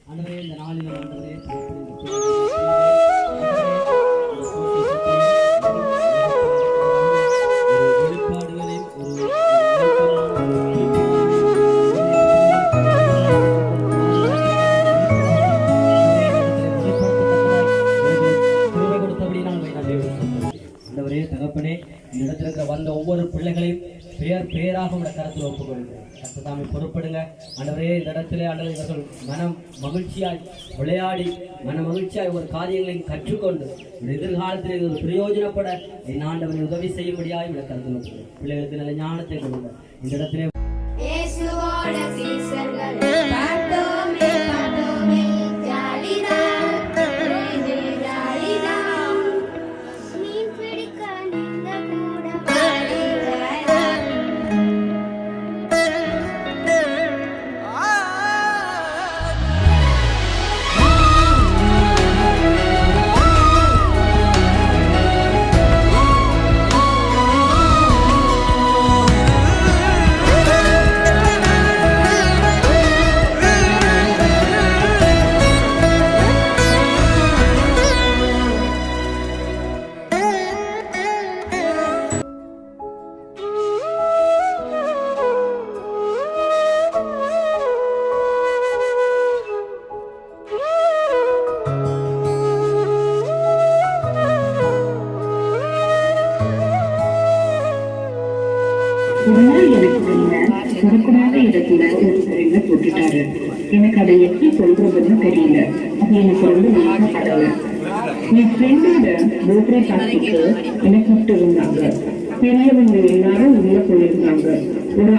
ஆண்டவரே இந்த நாளில் ஆண்டவரே வெளிப்பாடுகளில் ஆண்டவரே தகப்பனே இந்த இடத்துல வந்த ஒவ்வொரு பிள்ளைகளையும் பேராக உடைய கருத்தில் ஒப்புக் கொடுக்கிறேன். கர்த்ததாமே பொறுப்படுங்க ஆண்டவரே. இந்த இடத்துல ஆண்டவரே இவர்கள் மனம் மகிழ்ச்சியாய் விளையாடி மன மகிழ்ச்சியாய் ஒரு காரியங்களையும் கற்றுக்கொண்டு இந்த எதிர்காலத்தில் ஒரு பிரயோஜனப்பட என் ஆண்டவரை உதவி செய்யும்படியாய் உடைய கருத்தில் ஒப்புக்கிறேன். பிள்ளைகளுக்கு நல்ல ஞானத்தை கொடுங்க. இந்த இடத்துல சுருக்கமான இடத்துல ஒரு குறையில போட்டுட்டாரு. எனக்கு அதை எப்படி சொல்றதுன்னு தெரியல. அது எனக்கு ரொம்ப விருப்பப்படல. என் ஃப்ரெண்டோட பர்த்டே பார்ட்டிக்கு என்னை கூப்பிட்டு இருந்தாங்க. பெரியவங்க எல்லாரும் உள்ள போயிருந்தாங்க. ஒரு